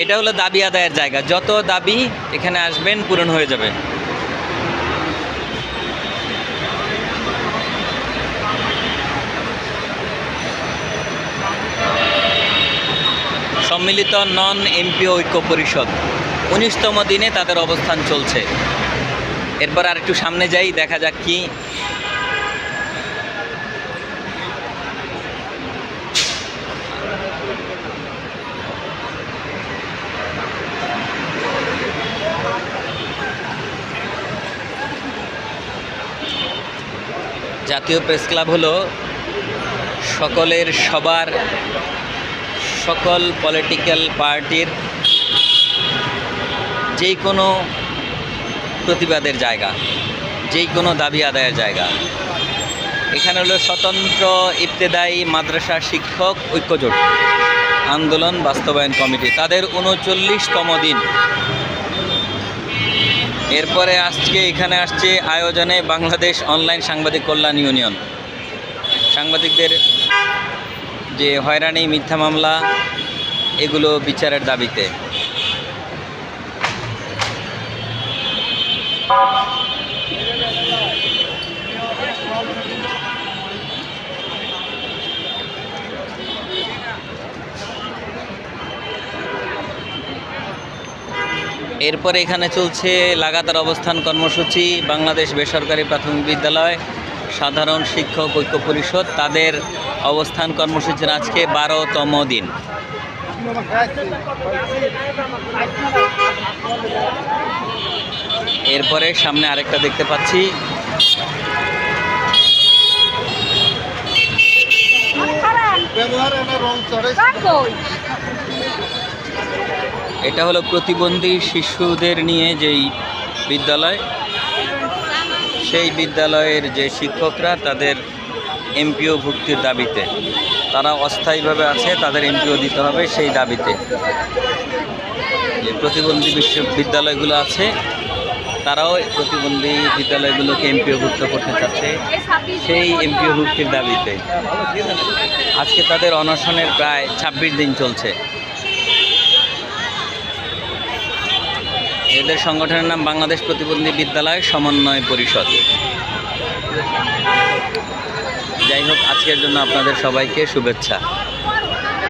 এটা হলো দাবি আদায়ের জায়গা, যত দাবি এখানে আসবেন পূরণ হয়ে যাবে। সম্মিলিত নন এমপিও ঐক্য পরিষদ 19তম দিনে তাদের অবস্থান চলছে। এরপর আর একটু সামনে যাই, দেখা যাক কি। জাতীয় প্রেস ক্লাব হলো সবার সকল পলিটিক্যাল পার্টির যেই কোনো প্রতিবাদের জায়গা, যেই কোনো দাবি আদায়ের জায়গা। এখানে হলো স্বতন্ত্র ইবতেদায়ী মাদ্রাসা শিক্ষক ঐক্যজোট আন্দোলন বাস্তবায়ন কমিটি, তাদের 39তম দিন। এরপরে আজকে এখানে আসছে আয়োজনে বাংলাদেশ অনলাইন সাংবাদিক কল্যাণ ইউনিয়ন, সাংবাদিকদের যে হয়রানি, মিথ্যা মামলা, এগুলো বিচারের দাবিতে। এরপরে এখানে চলছে লাগাতার অবস্থান কর্মসূচি বাংলাদেশ বেসরকারি প্রাথমিক বিদ্যালয় সাধারণ শিক্ষক ঐক্য পরিষদ, তাদের অবস্থান কর্মসূচির আজকে 12তম দিন। এরপরে সামনে আরেকটা দেখতে পাচ্ছি, এটা হলো প্রতিবন্ধী শিশুদের নিয়ে যেই বিদ্যালয়, সেই বিদ্যালয়ের যে শিক্ষকরা তাদের এমপিও ভুক্তির দাবিতে, তারা অস্থায়ীভাবে আছে, তাদের এমপিও দিতে হবে সেই দাবিতে। যে প্রতিবন্ধী বিশ্ববিদ্যালয়গুলো আছে তারাও প্রতিবন্ধী বিদ্যালয়গুলোকে এমপিওভুক্ত করতে চাচ্ছে, সেই এমপিওভুক্তির দাবিতে আজকে তাদের অনশনের প্রায় 26 দিন চলছে। এদের সংগঠনের নাম বাংলাদেশ প্রতিবন্ধী বিদ্যালয় সমন্বয় পরিষদ। যাই হোক, আজকের জন্য আপনাদের সবাইকে শুভেচ্ছা।